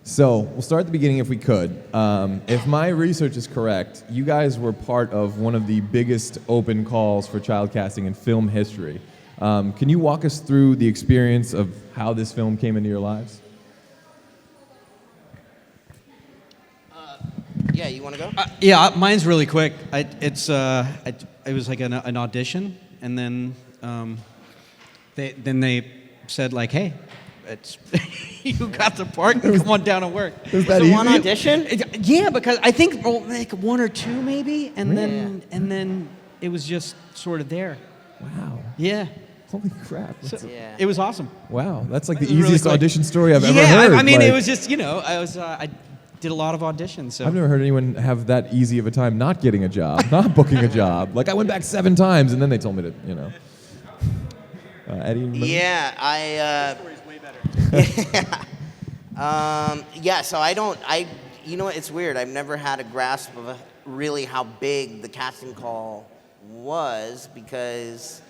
So we'll start at the beginning if we could. If my research is correct, you guys were part of one of the biggest open calls for child casting in film history. Can you walk us through the experience of how this film came into your lives? Yeah, you want to go? Yeah, mine's really quick. It was like an audition, and then they said like, "Hey, it's you got the part. Come on down and work." Was that The one easy? audition? Yeah, because I think like one or two maybe, and then it was just sort of there. Wow. Yeah, Holy crap. That's Yeah. it was awesome. wow, that's like the It was really easiest quick. audition story I've ever Yeah, heard. I mean, Like, it was just I did a lot of auditions. So I've never heard anyone have that easy of a time not getting a job, not booking a job. Like I went back 7 times and then they told me to, Eddie, remember? Yeah, so you know what, it's weird. I've never had a grasp of really how big the casting call was because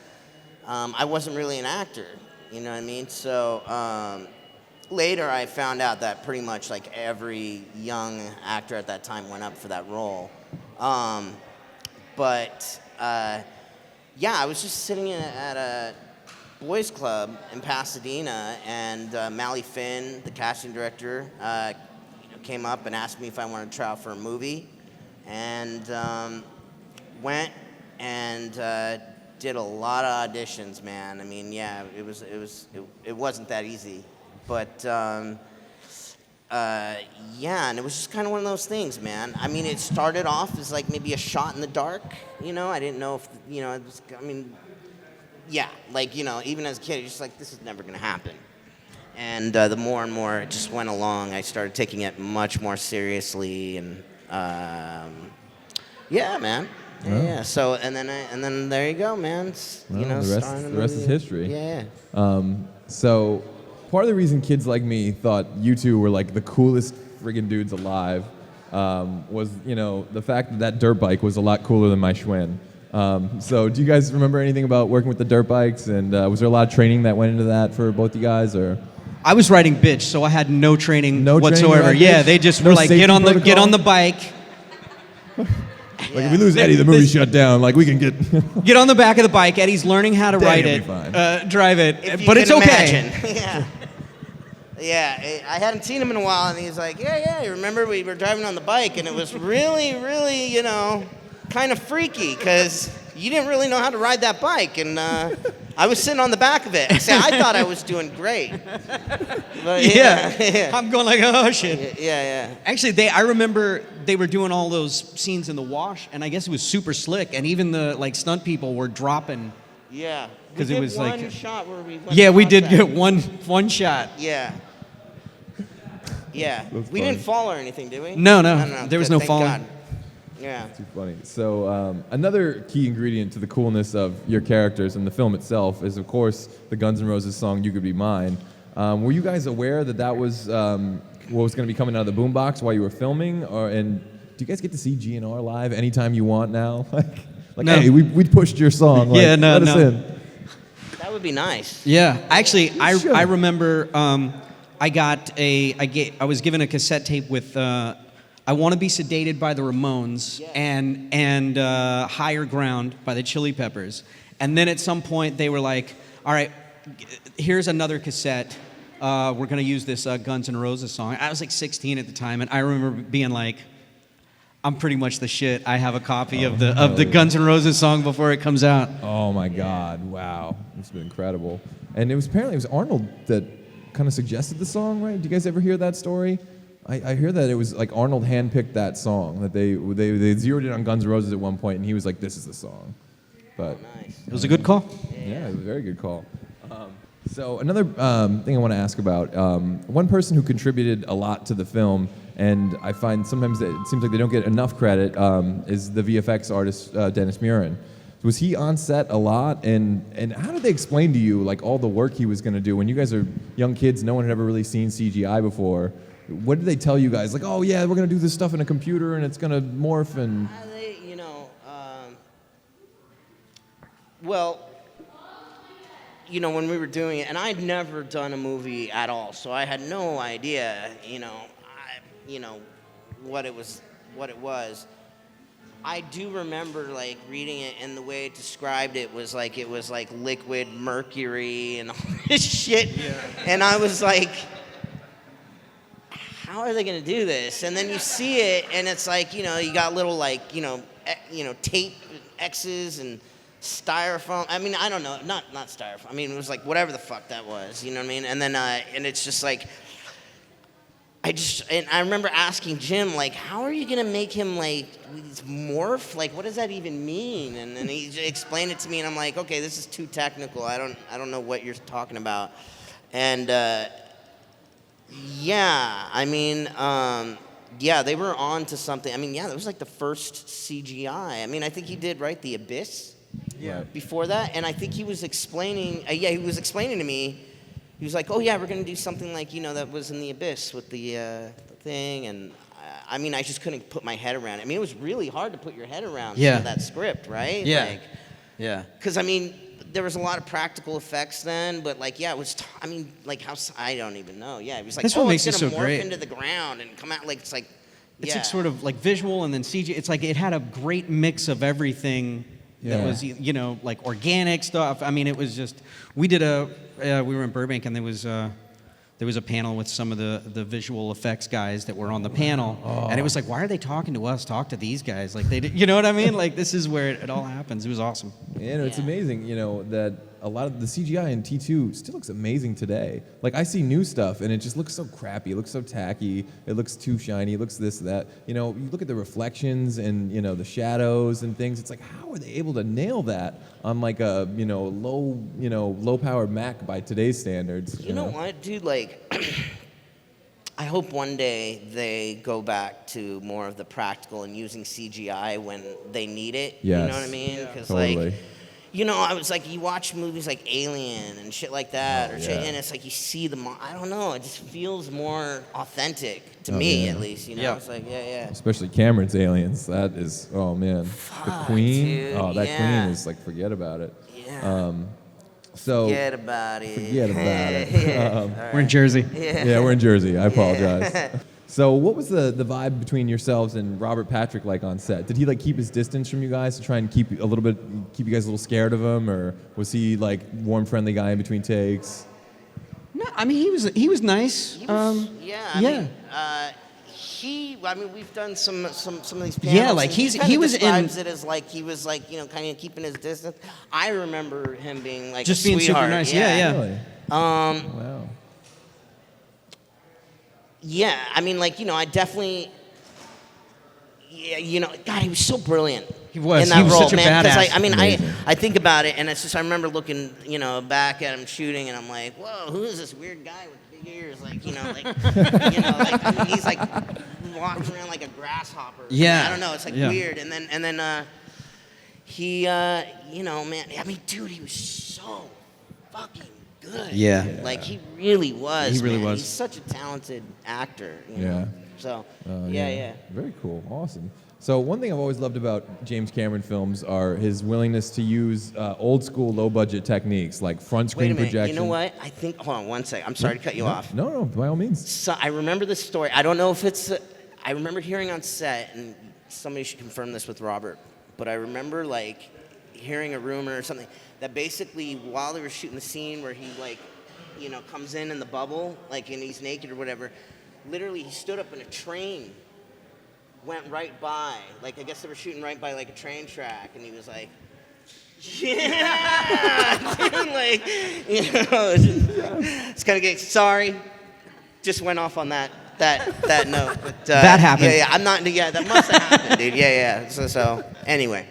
I wasn't really an actor, you know what I mean? So later I found out that pretty much like every young actor at that time went up for that role. I was just sitting at a boys club in Pasadena, and Mally Finn, the casting director, came up and asked me if I wanted to try out for a movie, and went and did a lot of auditions, man. I mean, yeah, it wasn't that easy, but and it was just kind of one of those things, man. I mean, it started off as like maybe a shot in the dark, I didn't know if, it was, I mean, yeah, like, even as a kid, you're just like, this is never going to happen. And the more and more it just went along, I started taking it much more seriously, and yeah, man. Wow. Yeah. So and then there you go, man. It's, Well, starring in the rest is movie. history. Yeah. So part of the reason kids like me thought you two were like the coolest friggin' dudes alive was, the fact that dirt bike was a lot cooler than my Schwinn. So do you guys remember anything about working with the dirt bikes, and was there a lot of training that went into that for both you guys, or? I was riding bitch, so I had no training No training whatsoever. to ride Yeah, bitch? they just No were like, safety get on protocol? the bike, Like if we lose Eddie, the movie's shut down. Like we can get. get on the back of the bike. Eddie's learning how to ride he'll it, be fine. drive it, If you but it's can okay. imagine. Yeah. Yeah, I hadn't seen him in a while, and he's like, yeah, you remember we were driving on the bike, and it was really, really, kind of freaky, because you didn't really know how to ride that bike, and I was sitting on the back of it. See, I thought I was doing great. But, Yeah. I'm going like, oh shit. Yeah. Actually, I remember they were doing all those scenes in the wash, and I guess it was super slick, and even the like stunt people were dropping. Yeah. 'Cause We it did was one like- shot where we went Yeah, we across did that. get one shot. Yeah. Yeah. That's We funny. didn't fall or anything, did we? No. There was Good, no thank falling. God. Yeah. Too funny. So another key ingredient to the coolness of your characters and the film itself is, of course, the Guns N' Roses song "You Could Be Mine." Were you guys aware that was what was going to be coming out of the boombox while you were filming, and do you guys get to see GNR live anytime you want now? like, No. hey, we pushed your song. Like, Yeah, no, let us no. in. That would be nice. Yeah, actually, should. I remember I was given a cassette tape with "I Want to Be Sedated" by the Ramones and "Higher Ground" by the Chili Peppers, and then at some point they were like, "All right, here's another cassette. We're gonna use this Guns N' Roses song." I was like 16 at the time, and I remember being like, "I'm pretty much the shit. I have a copy of the yeah. Guns N' Roses song before it comes out." Oh my God! Wow, it's been incredible. And it was Arnold that kind of suggested the song, right? Do you guys ever hear that story? I hear that it was like Arnold handpicked that song, that they zeroed in on Guns N' Roses at one point, and he was like, "This is the song." But Nice. It was a good call. yeah, it was a very good call. So another thing I want to ask about, one person who contributed a lot to the film, and I find sometimes that it seems like they don't get enough credit, is the VFX artist Dennis Murin. Was he on set a lot, and how did they explain to you like all the work he was going to do? When you guys are young kids, no one had ever really seen CGI before. What did they tell you guys? Like, oh yeah, we're going to do this stuff in a computer, and it's going to morph and. When we were doing it, and I'd never done a movie at all, so I had no idea, what it was. I do remember like reading it, and the way it described it was like liquid mercury and all this shit. Yeah. And I was like, how are they gonna do this? And then you see it, and it's like, you got little like, tape X's and styrofoam. I mean, I don't know, not styrofoam. I mean, it was like whatever the fuck that was, you know what I mean? And then, and it's just like, and I remember asking Jim, like, how are you gonna make him like morph? Like, what does that even mean? And then he explained it to me, and I'm like, okay, this is too technical. I don't know what you're talking about. And yeah, I mean, yeah, they were on to something. I mean, yeah, that was like the first CGI. I mean, I think he did, right, The Abyss? Yeah. Before that, and I think he was explaining, he was explaining to me, he was like, oh yeah, we're going to do something like, that was in The Abyss with the thing, and I mean, I just couldn't put my head around it. I mean, it was really hard to put your head around some of that script, right? Yeah. Like, yeah. Because, I mean, there was a lot of practical effects then, but like, yeah, it was, I mean, like how, I don't even know. Yeah, it was like, That's what makes it's it going to so morph great. into the ground and come out like, it's like, It's yeah. like sort of like visual and then CG. It's like it had a great mix of everything that was, like organic stuff. I mean, it was just, we were in Burbank, and there was a panel with some of the visual effects guys that were on the panel, and it was like, why are they talking to us? Talk to these guys. Like they did, you know what I mean? Like this is where it all happens. It was awesome. And it's amazing, that a lot of the CGI in T2 still looks amazing today. Like I see new stuff and it just looks so crappy. It looks so tacky. It looks too shiny. It looks this, that. You look at the reflections and the shadows and things. It's like, how are they able to nail that on like a low powered Mac by today's standards? You know what, dude? Like, I hope one day they go back to more of the practical and using CGI when they need it. Yes. You know what I mean? Because Totally. I was like, you watch movies like Alien and shit like that, shit, and it's like you see I don't know, it just feels more authentic to me, at least. Yeah. It's like, yeah. Especially Cameron's Aliens. That is, oh man. The Queen. Dude, oh, that yeah. Queen is like, forget about it. Yeah. Forget about it. Forget about it. We're in Jersey. Yeah, we're in Jersey. I apologize. So what was the vibe between yourselves and Robert Patrick like on set? Did he like keep his distance from you guys to try and keep you guys a little scared of him, or was he like warm, friendly guy in between takes? No, I mean he was nice. I mean, we've done some of these panels. Yeah, like he he was describes it as like he was like kind of keeping his distance. I remember him being like just a being sweetheart. super nice. Yeah. Really? Wow. Wow. Yeah, I mean, like I definitely. Yeah, God, he was so brilliant. He was. In that He was role, such a man. badass. I mean, Amazing. I think about it, and it's just I remember looking, back at him shooting, and I'm like, whoa, who is this weird guy with big ears? Like, like, I mean, he's like walking around like a grasshopper. Yeah. I don't know. It's like weird. And then he, man. I mean, dude, he was so fucking good. Yeah. Like he really was. He really man. was. He's such a talented actor. Yeah. So Yeah. Very cool. Awesome. So one thing I've always loved about James Cameron films are his willingness to use old school, low budget techniques like front screen Wait a minute. projection. You know what? I think. Hold on one sec. I'm sorry to cut you off. No, by all means. So I remember this story. I don't know if it's. I remember hearing on set, and somebody should confirm this with Robert. But I remember like hearing a rumor or something that basically while they were shooting the scene where he like, comes in the bubble, like and he's naked or whatever. Literally, he stood up and a train went right by. Like, I guess they were shooting right by, like, a train track. And he was like, yeah! Dude, like, it's kind of getting, sorry. Just went off on that note. But, that happened. Yeah, I'm not, that must have happened, dude. Yeah. So, anyway.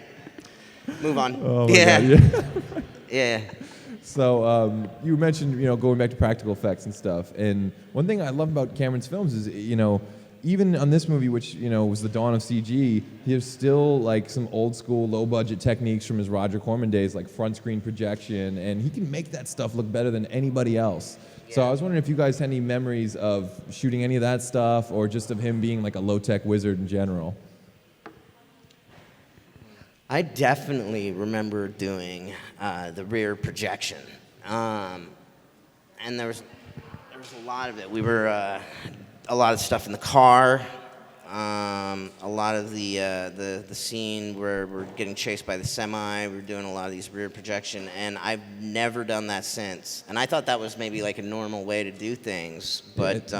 Move on. Oh my God, Yeah. So you mentioned, going back to practical effects and stuff. And one thing I love about Cameron's films is, even on this movie, which, was the dawn of CG, there's still like some old school, low budget techniques from his Roger Corman days, like front screen projection. And he can make that stuff look better than anybody else. Yeah. So I was wondering if you guys had any memories of shooting any of that stuff or just of him being like a low tech wizard in general. I definitely remember doing the rear projection, and there was a lot of it. We were a lot of stuff in the car. A lot of the scene where we're getting chased by the semi, we're doing a lot of these rear projection, and I've never done that since. And I thought that was maybe like a normal way to do things, but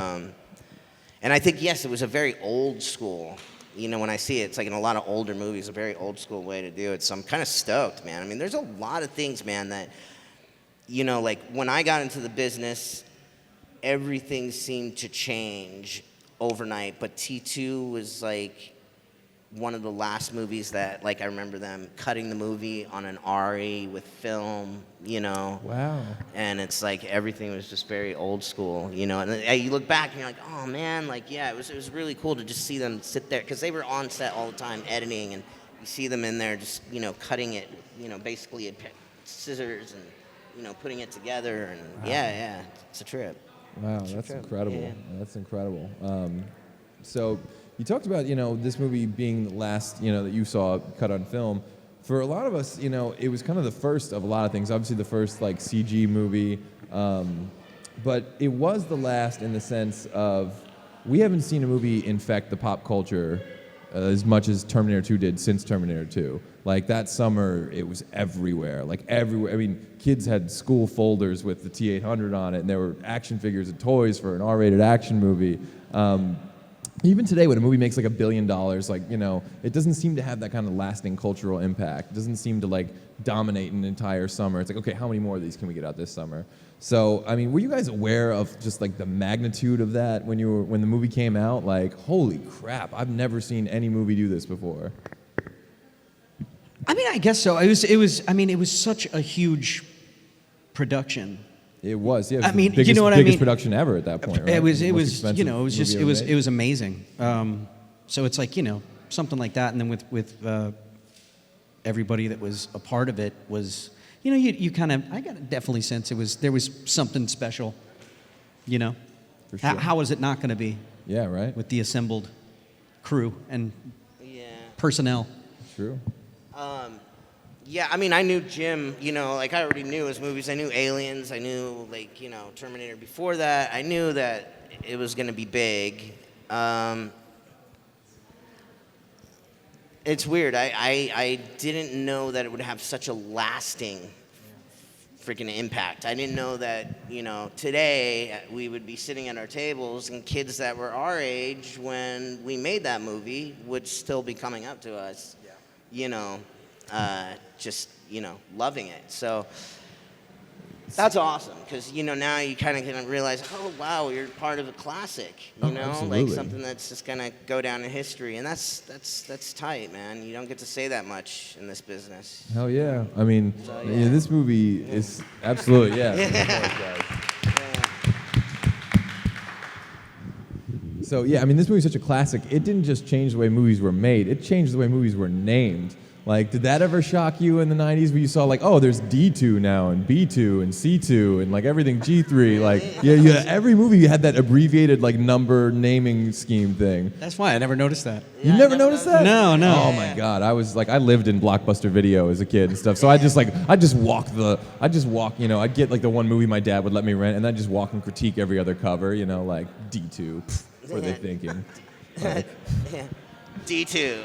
and I think yes, it was a very old school. You know, when I see it, it's like in a lot of older movies, a very old school way to do it. So I'm kind of stoked, man. I mean, there's a lot of things, man, that you know, like when I got into the business, everything seemed to change overnight, but T2 was like one of the last movies that, like, I remember them cutting the movie on an RE with film, you know. Wow. And it's like everything was just very old school, you know. And then you look back and you're like, oh man, like yeah, it was really cool to just see them sit there because they were on set all the time editing, and you see them in there just cutting it, basically at scissors and putting it together, and wow. yeah, it's a trip. Wow, that's incredible. Yeah. That's incredible. So you talked about, this movie being the last, that you saw cut on film. For a lot of us, it was kind of the first of a lot of things. Obviously the first, like, CG movie. But it was the last in the sense of we haven't seen a movie infect the pop culture as much as Terminator 2 did since Terminator 2. Like, that summer, it was everywhere. Like, everywhere. I mean, kids had school folders with the T-800 on it, and there were action figures and toys for an R-rated action movie. Even today, when a movie makes like $1 billion, like, it doesn't seem to have that kind of lasting cultural impact. It doesn't seem to, like, dominate an entire summer. It's like, okay, how many more of these can we get out this summer? So, I mean, were you guys aware of just, like, the magnitude of that when the movie came out? Like, holy crap, I've never seen any movie do this before. I mean, I guess so. It was such a huge production. It was, yeah. It was I mean, the biggest production ever at that point, right? It was amazing. So it's like, something like that, and then with everybody that was a part of it was, you kind of, I got definitely sense there was something special, For sure. How was it not going to be? Yeah, right. With the assembled crew and personnel. True. Yeah, I mean, I knew Jim, like I already knew his movies. I knew Aliens. I knew, like, Terminator before that. I knew that it was going to be big. It's weird. I didn't know that it would have such a lasting freaking impact. I didn't know that, today we would be sitting at our tables and kids that were our age when we made that movie would still be coming up to us, just, loving it. So that's awesome because, now you kind of can realize, oh, wow, you're part of a classic, absolutely. like something that's just going to go down in history. And that's tight, man. You don't get to say that much in this business. Hell yeah. I mean, so, this movie is absolutely, So, yeah, I mean, this movie's such a classic. It didn't just change the way movies were made. It changed the way movies were named. Like, did that ever shock you in the 90s where you saw, like, oh, there's D2 now, and B2, and C2, and, like, everything G3? Like, every movie you had that abbreviated, like, number naming scheme thing. That's why I never noticed that. You never noticed that? No. Oh, my God. I lived in Blockbuster Video as a kid and stuff. So I'd just walk, I'd get, like, the one movie my dad would let me rent, and I'd just walk and critique every other cover, like, D2. What are they thinking? Like, D2.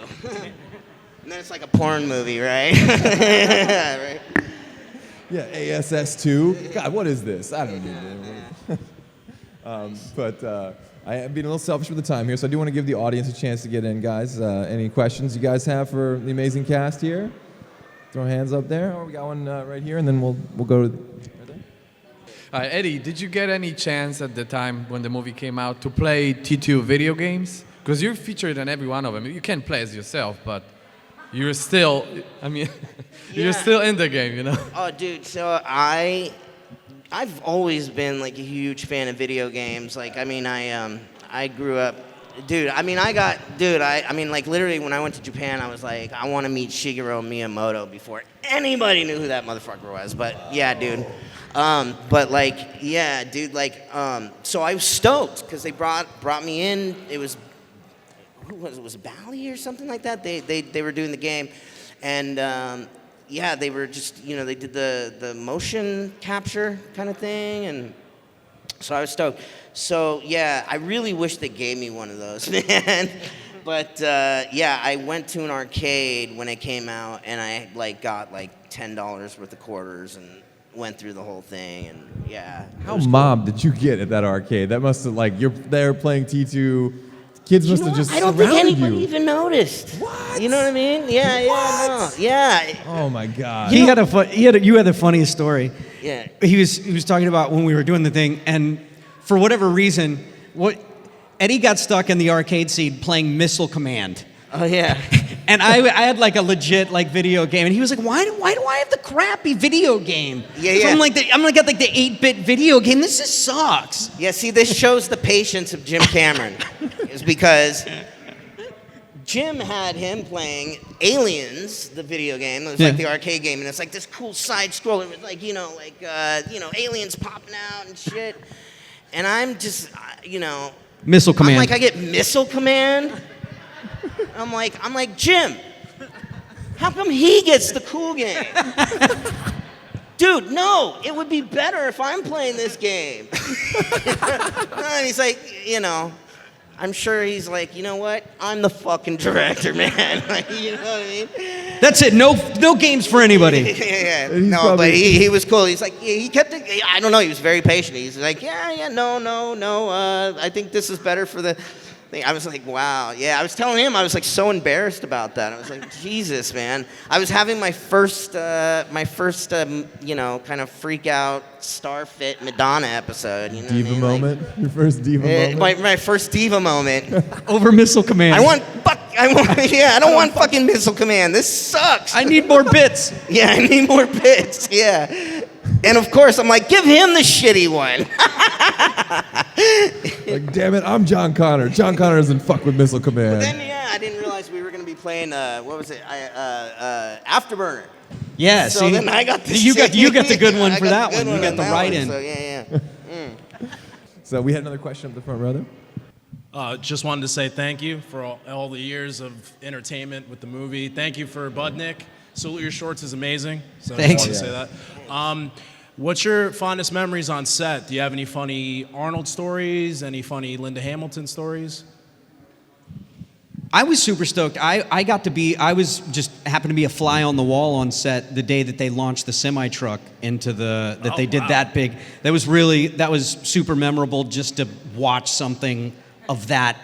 And then it's like a porn movie, right? Right? Yeah, ASS2. God, what is this? I don't know. But I am being a little selfish with the time here, so I do want to give the audience a chance to get in, guys. Any questions you guys have for the amazing cast here? Throw hands up there. Oh, we got one right here, and then we'll go to right there. Eddie, did you get any chance at the time when the movie came out to play T2 video games? Because you're featured in every one of them. You can't play as yourself, but you're still, you're still in the game, Oh, dude, so I've always been, like, a huge fan of video games. Like, I grew up, like, literally when I went to Japan, I was like, I want to meet Shigeru Miyamoto before anybody knew who that motherfucker was. But, yeah, dude. So I was stoked because they brought me in. It was, who was it? Was it Bally or something like that? They were doing the game, and they were just they did the motion capture kind of thing, and So I was stoked. So yeah, I really wish they gave me one of those, man. But yeah, I went to an arcade when it came out, and I like got like $10 worth of quarters and went through the whole thing, and yeah. How mobbed did you get at that arcade? That must have, like, you're there playing T2. Kids must have just I don't think surrounded anybody you. even noticed. What? You know what I mean? Yeah, yeah, no, yeah, Oh my God. You had the funniest story. yeah. He was talking about when we were doing the thing, and for whatever reason, Eddie got stuck in the arcade scene playing Missile Command. Oh yeah. And I had like a legit like video game, and he was like, "Why do I have the crappy video game?" Yeah, So yeah. I'm like, I'm gonna get like the 8-bit video game. This just sucks. Yeah, see, this shows the patience of Jim Cameron. Is because Jim had him playing Aliens, the video game. It was like the arcade game, and it's like this cool side scroller with like, aliens popping out and shit. And I'm just, Missile Command. I'm like, I get Missile Command. I'm like, Jim, how come he gets the cool game? Dude, no, it would be better if I'm playing this game. And he's like, I'm sure he's like, you know what? I'm the fucking director, man. Like, you know what I mean? That's it. No games for anybody. Yeah. And he's No, probably- but he was cool. He's like, he kept it. I don't know. He was very patient. He's like, no. I think this is better for the thing. I was like, wow. Yeah, I was telling him, I was like so embarrassed about that. I was like, Jesus, man. I was having my first, kind of freak out Starfit Madonna episode. You know Diva what I mean? moment? Your first diva moment? My first diva moment. Over Missile Command. I don't want fucking Missile Command. This sucks. I need more bits. Yeah, I need more bits. Yeah. And of course, I'm like, give him the shitty one. Like, damn it, I'm John Connor. John Connor doesn't fuck with Missile Command. Then, yeah, I didn't realize we were going to be playing, what was it? Afterburner. Yeah. So see, then I got the you got the good one I for got that the good one. You got on the that right one, in. So, yeah. So we had another question up the front row there. Just wanted to say thank you for all the years of entertainment with the movie. Thank you for Budnick. Salute Your Shorts is amazing. So Thanks. I just wanted to say that. What's your fondest memories on set? Do you have any funny Arnold stories? Any funny Linda Hamilton stories? I was super stoked. I was just happened to be a fly on the wall on set the day that they launched the semi truck into they did that big. That was super memorable just to watch something of that.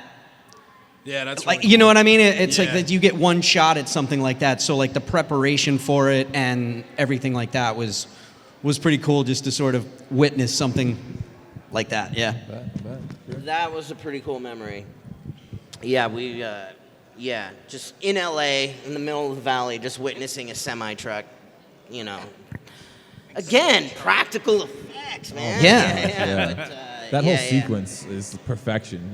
Yeah, that's Like, really you know cool. what I mean? It's like Yeah. that you get one shot at something like that. So like the preparation for it and everything like that was pretty cool just to sort of witness something like that. Yeah. That was a pretty cool memory. Yeah, just in LA, in the middle of the valley, just witnessing a semi truck, Again, practical effects, man. Yeah. But, That whole sequence is perfection.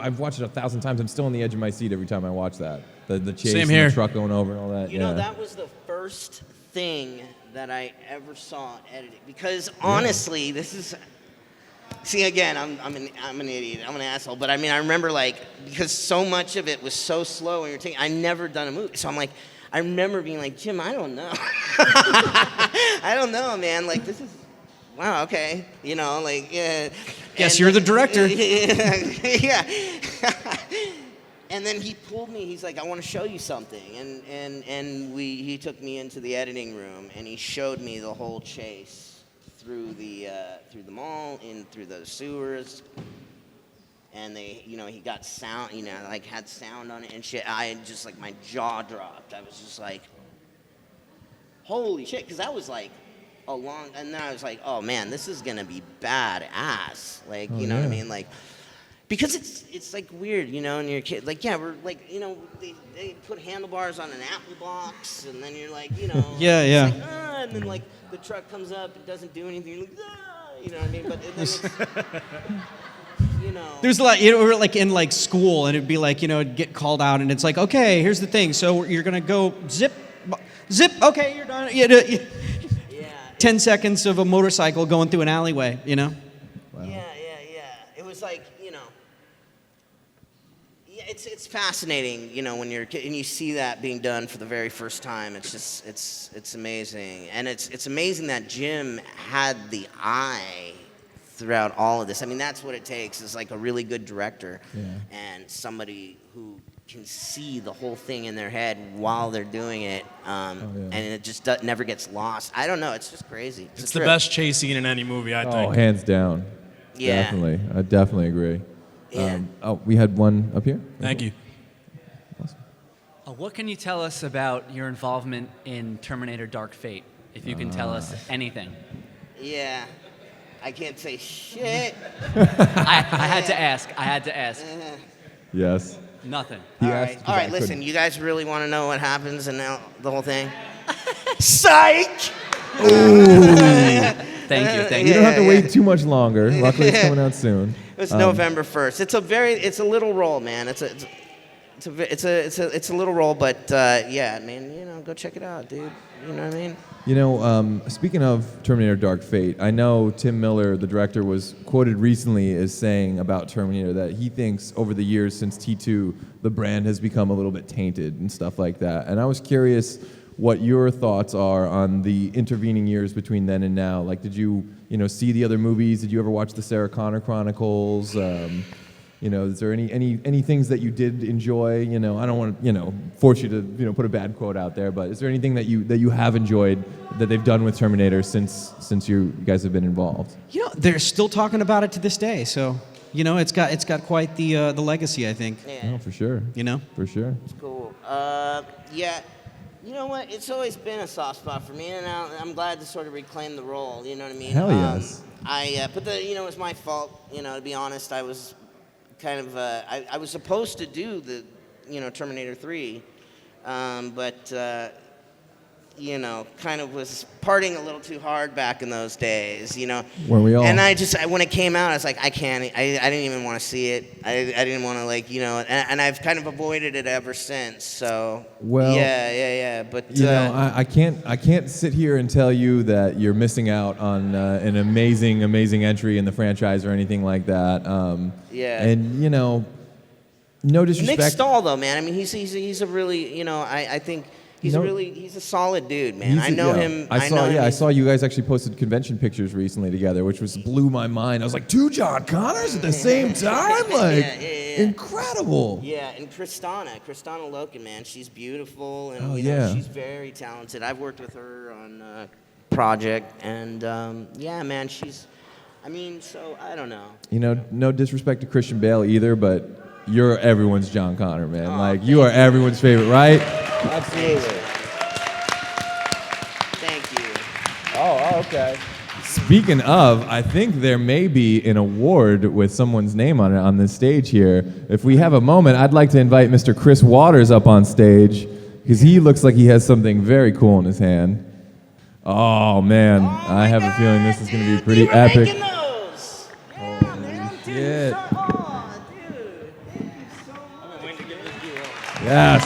I've watched it 1,000 times. I'm still on the edge of my seat every time I watch that. The chase Same and here. the truck going over and all that. You know, that was the first thing that I ever saw edited. Because honestly, this is. See, again, I'm an idiot. I'm an asshole. But I mean, I remember because so much of it was so slow when you're taking. I never done a movie, so I'm like. I remember being like, Jim, I don't know. I don't know, man. Like, this is, wow, okay. Yeah. Guess you're the director. Yeah. And then he pulled me. He's like, I want to show you something. And he took me into the editing room, and he showed me the whole chase through the mall, through the sewers. And he got sound, had sound on it and shit. I just, my jaw dropped. I was just like, holy shit, because that was, and then I was like, oh, man, this is going to be badass. You know what I mean? Because it's, weird, and you're a kid. We're, they put handlebars on an apple box, and then you're Yeah. It's and then, the truck comes up and doesn't do anything. You're like, you know what I mean? But then it's... There's a lot, we're in school, and it'd be it'd get called out, and it's like, okay, here's the thing. So you're gonna go zip, okay, you're done. Yeah. 10 seconds of a motorcycle going through an alleyway, Wow. Yeah. It was it's fascinating, when you're a kid and you see that being done for the very first time. It's just, it's amazing. And it's amazing that Jim had the eye throughout all of this. I mean, that's what it takes, is like a really good director Yeah. and somebody who can see the whole thing in their head while they're doing it, and it just never gets lost. I don't know, it's just crazy. It's a the trip. best chase scene in any movie, I Oh, think. hands down. Yeah. Definitely. I definitely agree. Yeah. We had one up here. Thank you. What can you tell us about your involvement in Terminator Dark Fate, if you can tell us anything? Yeah, I can't say shit. I had to ask. I had to ask. Yes. Nothing. He All asked right, 'cause all I right. Listen, couldn't. you guys really want to know what happens in the whole thing? Psych. Thank you. Thank You you. don't have to yeah. wait too much longer. Luckily, it's coming out soon. It's November 1st. It's a little role, man. It's a little role, but yeah, man, you know, go check it out, dude. You know what I mean? You know, speaking of Terminator Dark Fate, I know Tim Miller, the director, was quoted recently as saying about Terminator that he thinks over the years since T2, the brand has become a little bit tainted and stuff like that. And I was curious what your thoughts are on the intervening years between then and now. Like, did you see the other movies? Did you ever watch the Sarah Connor Chronicles? Is there any things that you did enjoy? You know, I don't want to force you to put a bad quote out there, but is there anything that you have enjoyed that they've done with Terminator since you guys have been involved? You know, they're still talking about it to this day. So, you know, it's got quite the legacy, I think. Yeah, No, for sure. You know. For sure. it's cool. Yeah. You know what? It's always been a soft spot for me, and I'm glad to sort of reclaim the role. You know what I mean? Hell yes. But it was my fault. You know, to be honest, I was kind of I was supposed to do the Terminator 3, but kind of was partying a little too hard back in those days, Weren't we all? And when it came out, I was like, I can't. I didn't even want to see it. I didn't want to and I've kind of avoided it ever since. So Well, yeah. But I can't sit here and tell you that you're missing out on an amazing entry in the franchise or anything like that. Yeah. And no disrespect. Nick Stahl, though, man. I mean, he's a really I think. He's a solid dude, man. I know him. I saw you guys actually posted convention pictures recently together, which blew my mind. I was like, 2 John Connors at the same time? Like, yeah. incredible. Yeah, and Kristana Loken, man, she's beautiful, and Oh, yeah. she's very talented. I've worked with her on a project, and yeah, man, so I don't know. No disrespect to Christian Bale either, but you're everyone's John Connor, man. You are everyone's favorite, right? Absolutely. Thank you. Oh, okay. Speaking of, I think there may be an award with someone's name on it on this stage here. If we have a moment, I'd like to invite Mr. Chris Waters up on stage because he looks like he has something very cool in his hand. Oh, man. I have a feeling this is going to be pretty epic. Making those. Yeah, man. Dude, shit. dude. Thank you so much. I'm waiting to give this deal. Yes.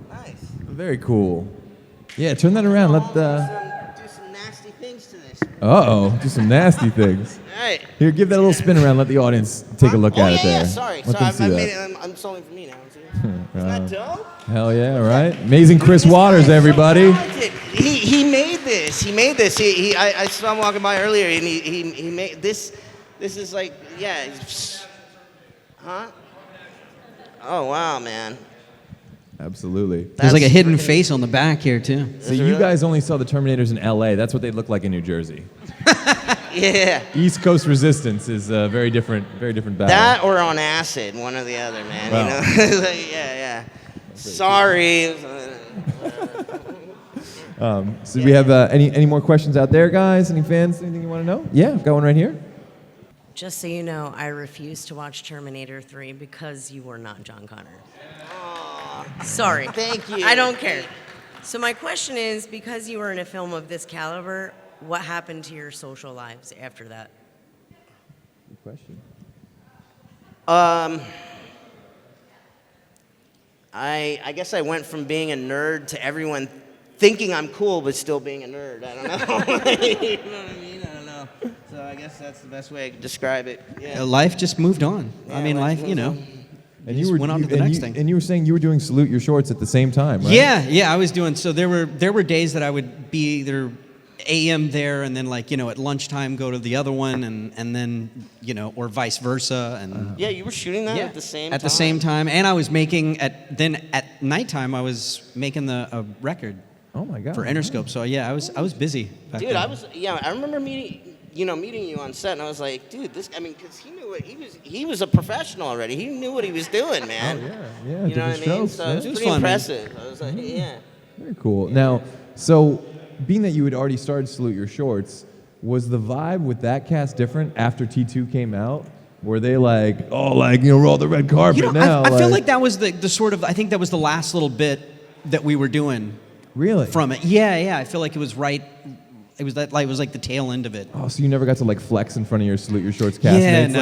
Nice. Very cool. Yeah, turn that around. Let the... Do some nasty things to this. Do some nasty things. All right. Here, give that a little spin around. Let the audience take a look at it there. Yeah, sorry. Let them see I that. made it. I'm solving for me now. Isn't that dope? Hell yeah, right? Amazing Chris Waters, everybody. He made this. I saw him walking by earlier, and he made this. This is like, yeah. Huh? Oh wow, man. Absolutely. There's like a That's hidden freaking- face on the back here too. So you guys only saw the Terminators in LA. That's what they look like in New Jersey. Yeah. East Coast Resistance is a very different battle. That or on acid, one or the other, man. Wow. Like, yeah. Sorry. So do we have any more questions out there, guys? Any fans? Anything you want to know? Yeah, I've got one right here. Just so you know, I refuse to watch Terminator 3 because you were not John Connor. Sorry. Thank you. I don't care. So my question is, because you were in a film of this caliber, what happened to your social lives after that? Good question. I guess I went from being a nerd to everyone thinking I'm cool but still being a nerd. I don't know. You know what I mean? guess that's the best way I could describe it. Yeah. Life just moved on. I Yeah, mean, life life, you moves know. on. And just went on to the next thing. And you were saying you were doing Salute Your Shorts at the same time, right? Yeah, I was doing. So there were days that I would be either AM there, and then like at lunchtime go to the other one, and then or vice versa, and Yeah, you were shooting that at the same time. At the same time, and I was making at nighttime I was making a record Oh my God. for Interscope. So yeah, I was busy. Back Dude, then. I remember meeting you on set, and I was like, dude, because he knew he was a professional already. He knew what he was doing, man. Oh, yeah. You know what I different mean? strokes, So yeah. it was It was pretty fun, man. impressive. I was like, yeah. Very cool. Now, so being that you had already started Salute Your Shorts, was the vibe with that cast different after T2 came out? Were they like, roll the red carpet now? I feel like that was the sort of, I think that was the last little bit that we were doing Really? from it. Yeah, I feel like it was right. It was like the tail end of it. Oh, so you never got to like flex in front of your Salute Your Shorts castmates?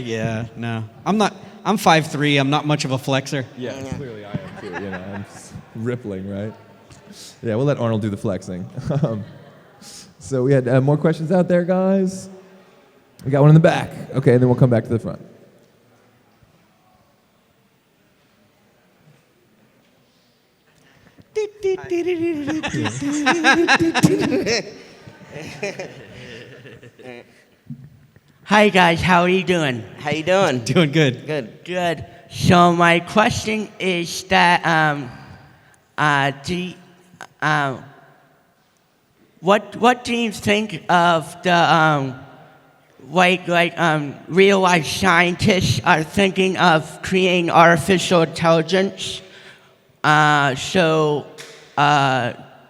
Yeah, no. I'm 5'3". I'm not much of a flexer. Yeah, clearly I am too. I'm rippling, right? Yeah, we'll let Arnold do the flexing. So we had more questions out there, guys. We got one in the back. Okay, and then we'll come back to the front. Hi guys, how are you doing? How you doing? Doing good. Good. Good. So my question is that what do you think of the real life scientists are thinking of creating artificial intelligence?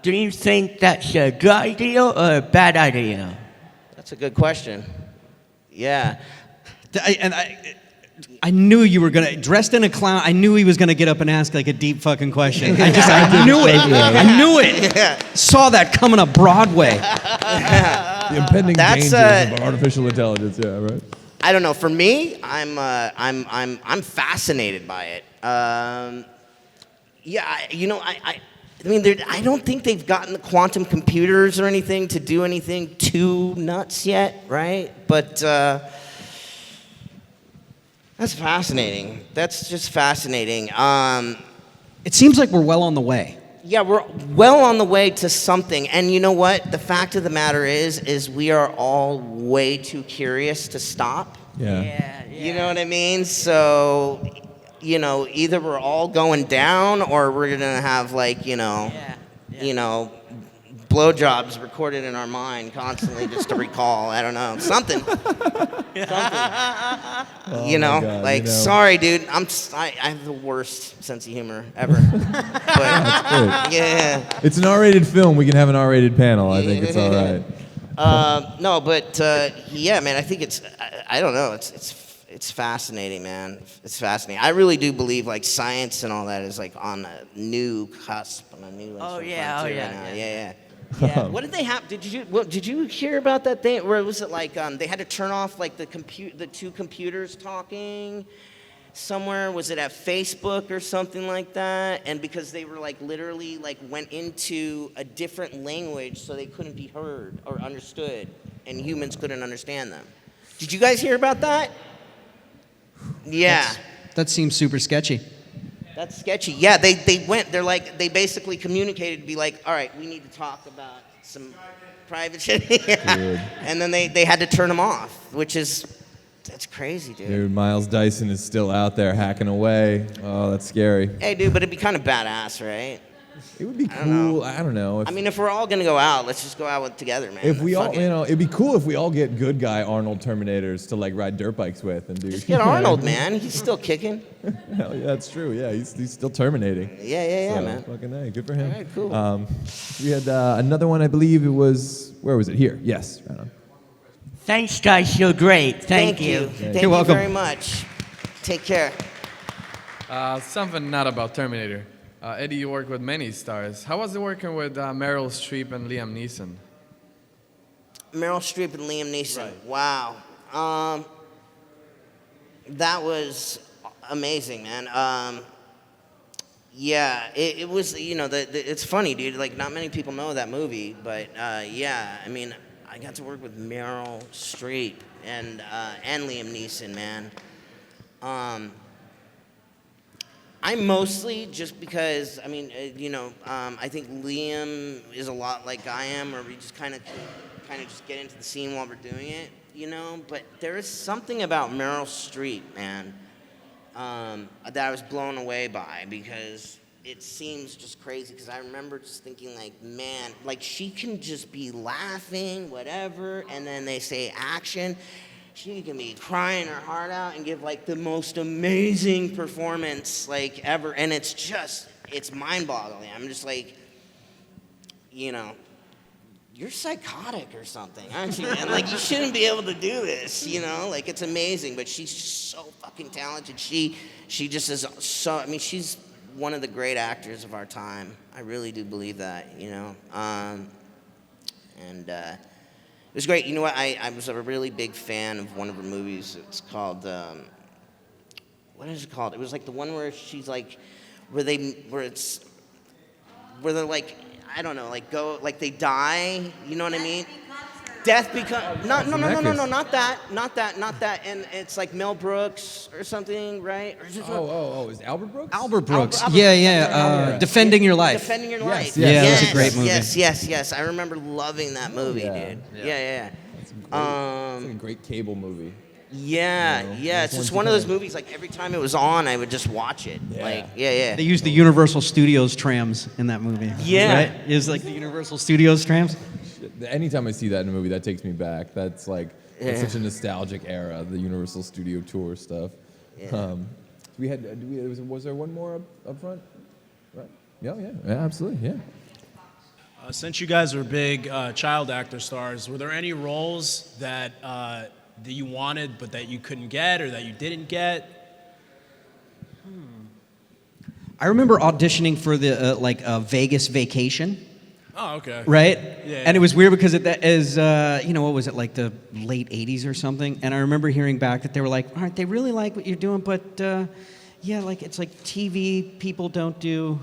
Do you think that's a good idea or a bad idea? That's a good question. Yeah. I knew you were gonna dressed in a clown. I knew he was gonna get up and ask like a deep fucking question. I knew it. I knew it. Yeah. Saw that coming up Broadway. The impending That's, dangers of artificial intelligence. Yeah, right. I don't know. For me, I'm fascinated by it. I mean, I don't think they've gotten the quantum computers or anything to do anything too nuts yet, right? But that's fascinating. That's just fascinating. It seems like we're well on the way. Yeah, we're well on the way to something. And you know what? The fact of the matter is we are all way too curious to stop. Yeah. You know what I mean? So, either we're all going down or we're going to have blowjobs recorded in our mind constantly just to recall. I don't know. Something. God, sorry, dude. I have the worst sense of humor ever. But, yeah. It's an R-rated film. We can have an R-rated panel. I think it's all right. No, but yeah, man. I think I don't know. It's fascinating, man. It's fascinating. I really do believe like science and all that is like on a new cusp, on a new. Yeah. What did they have? Did you hear about that thing? Where was it like they had to turn off like the two computers talking somewhere? Was it at Facebook or something like that? And because they were like literally like went into a different language so they couldn't be heard or understood, and humans couldn't understand them. Did you guys hear about that? Yeah. That seems super sketchy. That's sketchy. Yeah, they went. They basically communicated to be like, all right, we need to talk about some private shit. And then they had to turn them off, that's crazy, dude. Dude, Miles Dyson is still out there hacking away. Oh, that's scary. Hey, dude, but it'd be kind of badass, right? It would be cool. I don't know. If we're all gonna go out, let's just go out together, man. If we all, it'd be cool if we all get good guy Arnold Terminators to like ride dirt bikes with and do. Just get Arnold, man. He's still kicking. Hell yeah, that's true. Yeah, he's still terminating. Yeah, So, man. Fucking A, good for him. All right, cool. We had another one, I believe it was. Where was it? Here. Yes. Right on. Thanks, guys. You're great. Thank you. Thank You're you welcome. very much. Take care. Something not about Terminator. Eddie, you work with many stars. How was it working with Meryl Streep and Liam Neeson? Meryl Streep and Liam Neeson. Right. Wow. That was amazing, man. Yeah, it was, it's funny, dude. Like, not many people know that movie, but yeah, I mean, I got to work with Meryl Streep and Liam Neeson, man. I mostly just because I think Liam is a lot like I am, where we just kind of just get into the scene while we're doing it, But there is something about Meryl Streep, man, that I was blown away by because it seems just crazy. Because I remember just thinking, like, man, like she can just be laughing, whatever, and then they say action. She can be crying her heart out and give like the most amazing performance like ever, and it's mind-boggling. I'm just like, you're psychotic or something, aren't you, man? Like, you shouldn't be able to do this, Like, it's amazing, but she's just so fucking talented. She just is so. I mean, she's one of the great actors of our time. I really do believe that, It was great. You know what? I was a really big fan of one of her movies. It's called, what is it called? It was like the one where she's like, where they're like, I don't know, like they die. You know what I mean? Death becomes. No, not that. And it's like Mel Brooks or something, right? Or is it is it Albert Brooks? Albert Brooks. Albert Yeah. Defending Your Life. Defending Your Life. Yeah, that's a great movie. Yes. I remember loving that movie, dude. Yeah. It's like a great cable movie. Yeah. It's just one of those movies. Like every time it was on, I would just watch it. Yeah. Like, yeah. They used the Universal Studios trams in that movie. Yeah. Right? It was like the Universal Studios trams. Anytime I see that in a movie, that takes me back. That's like it's such a nostalgic era, the Universal Studio Tour stuff. Yeah. Was there one more up front? Right? Yeah, absolutely, yeah. Since you guys are big child actor stars, were there any roles that you wanted but that you couldn't get or that you didn't get? I remember auditioning for the Vegas Vacation. Oh, okay. Right? Yeah. And it was weird because that is, what was it, like the late 80s or something? And I remember hearing back that they were like, all right, they really like what you're doing, but it's like TV people don't do.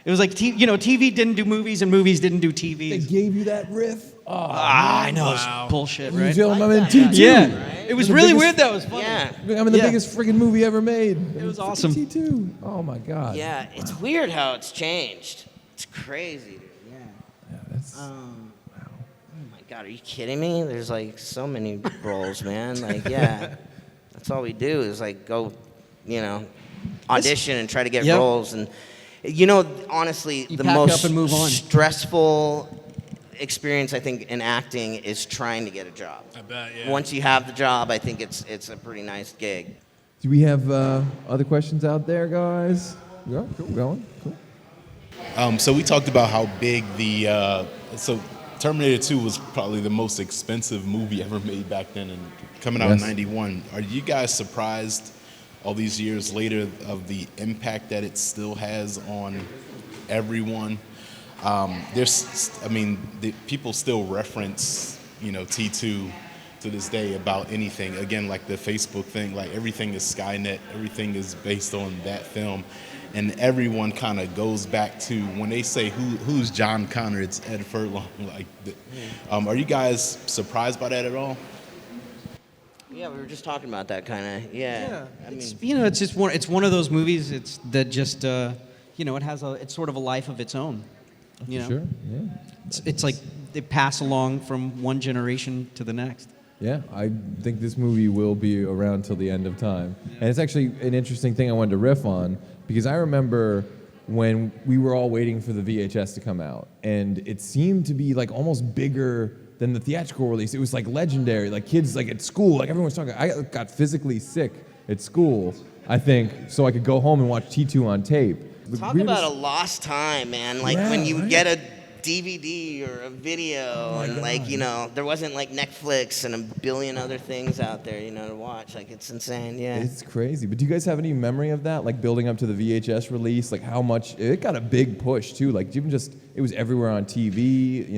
It was like, TV didn't do movies and movies didn't do TV. They gave you that riff? I know, Wow. it's bullshit, You right? tell them I'm in T2. Yeah. Right? It was The really biggest- weird though, it was funny. Yeah. I'm in the biggest friggin' movie ever made. It was awesome. T2. Oh my God. Yeah, it's weird how it's changed. It's crazy, dude. Yeah, that's. Oh my God, are you kidding me? There's like so many roles, man. Like, yeah, that's all we do is like go, audition and try to get Yep. roles. And honestly, You the pack most up and move on. stressful experience I think in acting is trying to get a job. I bet, yeah. Once you have the job, I think it's a pretty nice gig. Do we have other questions out there, guys? Yeah, cool, going. Cool. So we talked about how big so Terminator 2 was probably the most expensive movie ever made back then, and coming out in Yes. '91. Are you guys surprised all these years later of the impact that it still has on everyone? People still reference, T2 to this day about anything. Again, like the Facebook thing, like everything is Skynet, everything is based on that film. And everyone kind of goes back to when they say who's John Connor, it's Ed Furlong. Are you guys surprised by that at all? Yeah, we were just talking about that kind of. Yeah. I mean, It's just one of those movies. It's that just it has it's sort of a life of its own. Sure. Yeah. It's like they pass along from one generation to the next. Yeah, I think this movie will be around till the end of time. And it's actually an interesting thing I wanted to riff on, because I remember when we were all waiting for the VHS to come out, and it seemed to be like almost bigger than the theatrical release. It was like legendary, like kids like at school, like everyone was talking. I got physically sick at school, I think, so I could go home and watch T2 on tape. talk about a lost time, man. Like Yeah, when you right? get a DVD or a video, and like there wasn't like Netflix and a billion other things out there, to watch. Like it's insane. Yeah. It's crazy. But do you guys have any memory of that? Like building up to the VHS release, like how much it got a big push too. Like even just it was everywhere on TV.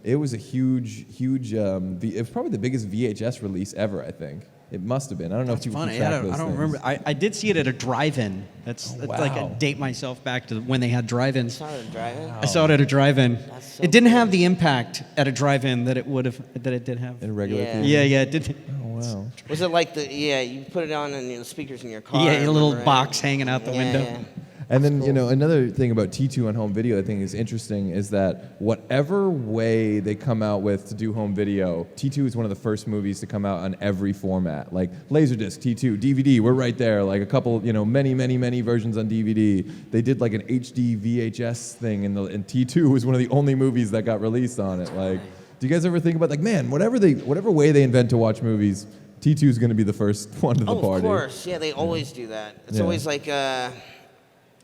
It was a huge. It was probably the biggest VHS release ever, I think. It must have been. I don't know if you Funny, can track I those don't things. remember. I did see it at a drive-in. That's like wow. a date myself back to when they had drive-ins. Saw it driving. I saw it at a drive-in. That's so It didn't cool. have the impact at a drive-in that it did have. In a regular Yeah. theater? Yeah, it did. Oh, wow. Was it like you put it on and the speakers in your car? Yeah, I a little remember, right? box hanging out the window. Yeah. And then, another thing about T2 on home video I think is interesting is that whatever way they come out with to do home video, T2 is one of the first movies to come out on every format. Like Laserdisc, T2, DVD, we're right there. Like a couple, many versions on DVD. They did like an HD VHS thing, and T2 was one of the only movies that got released on it. Like, do you guys ever think about, like, man, whatever way they invent to watch movies, T2 is going to be the first one to the party. Of course. Yeah, they always do that. It's Yeah. always like,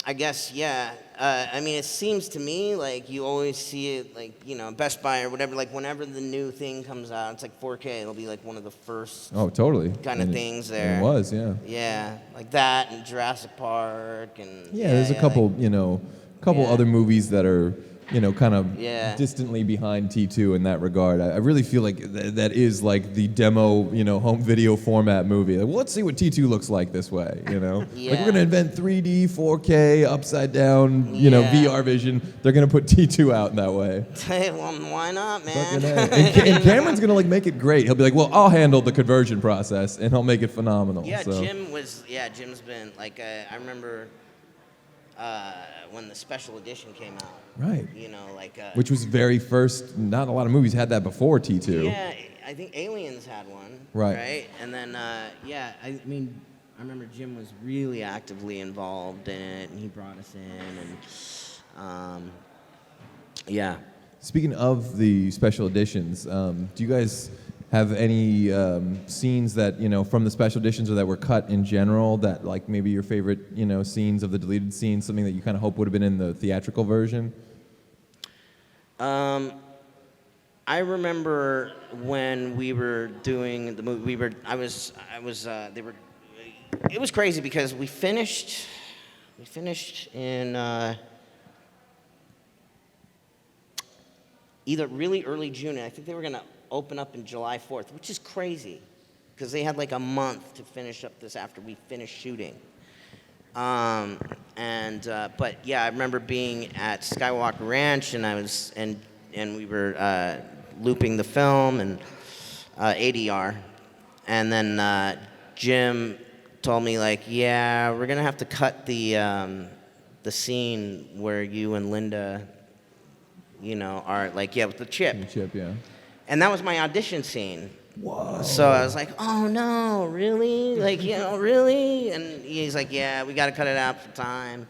I guess, yeah. I mean, it seems to me like you always see it, like, Best Buy or whatever, like whenever the new thing comes out, it's like 4K, it'll be like one of the first Oh, totally. kind of And things and there. It was, yeah. Yeah, like that and Jurassic Park and... Yeah, there's a couple, Yeah. other movies that are, kind of Yeah. distantly behind T2 in that regard. I really feel like that is like the demo, home video format movie. Like, well, let's see what T2 looks like this way, Like we're Yeah. going to invent 3D, 4K, upside down, Yeah. VR vision. They're going to put T2 out in that way. Hey, well, why not, man? Fucking A. And Cameron's going to like make it great. He'll be like, well, I'll handle the conversion process and he'll make it phenomenal. Yeah, So. Jim's been, like, I remember when the special edition came out. Right. Like... Which was very first, not a lot of movies had that before T2. Yeah, I think Aliens had one. Right. And then, I mean, I remember Jim was really actively involved in it, and he brought us in, and yeah. Speaking of the special editions, do you guys have any scenes that, from the special editions or that were cut in general that, like, maybe your favorite, scenes of the deleted scenes, something that you kind of hope would have been in the theatrical version? I remember when we were doing the movie, it was crazy because we finished in either really early June, and I think they were going to open up in July 4th, which is crazy because they had like a month to finish up this after we finished shooting. But yeah, I remember being at Skywalker Ranch, and we were looping the film and ADR, and then Jim told me, like, yeah, we're gonna have to cut the scene where you and Linda, are like, yeah, with the chip. The chip, yeah. And that was my audition scene. Whoa. So I was like, oh no, really? Like, really? And he's like, yeah, we got to cut it out for time,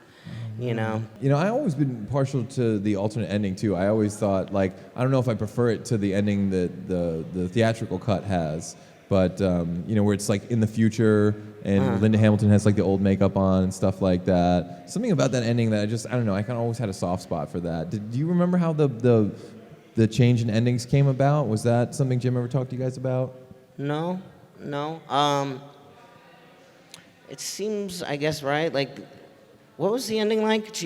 I always been partial to the alternate ending too. I always thought, like, I don't know if I prefer it to the ending that the theatrical cut has, but where it's like in the future and Linda Hamilton has like the old makeup on and stuff like that. Something about that ending that I don't know. I kind of always had a soft spot for that. Do you remember how the change in endings came about? Was that something Jim ever talked to you guys about? No. It seems, I guess, right? Like, what was the ending like?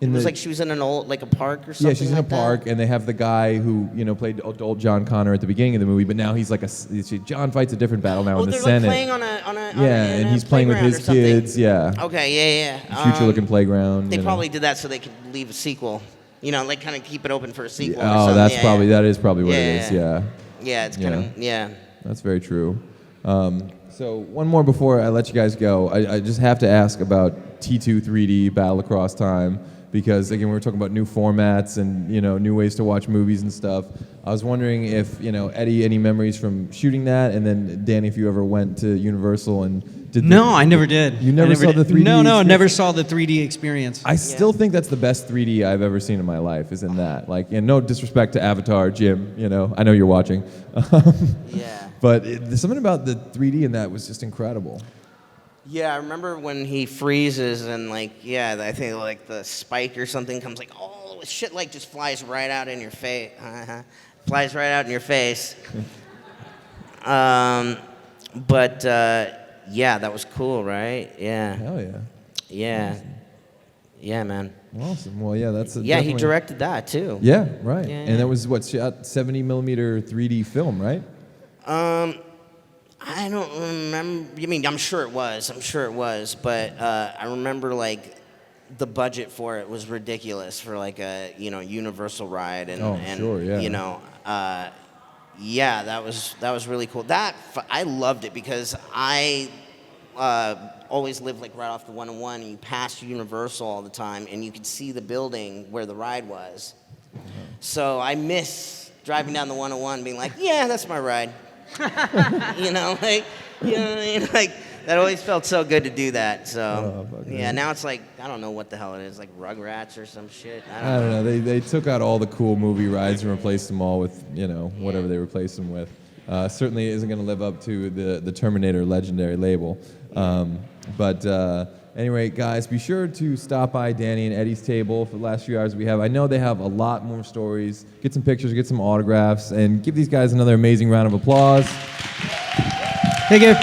It was like she was in an old, like a park or something. Yeah, she's in a like park, that? and they have the guy who played old John Connor at the beginning of the movie, but now he's like John fights a different battle now in the they're Senate. Like playing on a and he's playing with playground his or something. kids. Yeah. Okay, yeah. Future-looking playground. They probably did that so they could leave a sequel. Like kind of keep it open for a sequel. or Oh, something. that is probably what it is. Yeah. Yeah, it's kind of yeah. That's very true. So one more before I let you guys go. I just have to ask about T2 3D Battle Across Time, because again we were talking about new formats and new ways to watch movies and stuff. I was wondering if Eddie, any memories from shooting that, and then Danny, if you ever went to Universal and did. No, I never did. You never saw the 3D? No, I experience? never saw the 3D experience. I still think that's the best 3D I've ever seen in my life. Is in that. Like, and no disrespect to Avatar, Jim. I know you're watching. Yeah. But there's something about the 3D in that was just incredible. Yeah, I remember when he freezes and I think like the spike or something comes like, oh, shit, like just flies right out in your face. Flies right out in your face. But yeah, that was cool, right? Yeah. Hell yeah. Yeah. Awesome. Yeah, man. Awesome. Well, yeah, that's Yeah, he directed that too. Yeah, right. Yeah, And that was shot 70 millimeter 3D film, right? I I don't remember. I mean, I'm sure it was. But I remember like the budget for it was ridiculous for like a Universal ride, and sure, yeah. Yeah, that was really cool. I loved it because I always lived like right off the 101, and you passed Universal all the time, and you could see the building where the ride was. So I miss driving down the 101, being like, yeah, that's my ride. Like that always felt so good to do that. So yeah, now it's like I don't know what the hell it is, like Rugrats or some shit. I don't know. They took out all the cool movie rides and replaced them all with whatever they replaced them with. Certainly isn't going to live up to the Terminator legendary label. But anyway, guys, be sure to stop by Danny and Eddie's table for the last few hours we have. I know they have a lot more stories. Get some pictures, get some autographs, and give these guys another amazing round of applause. Thank you.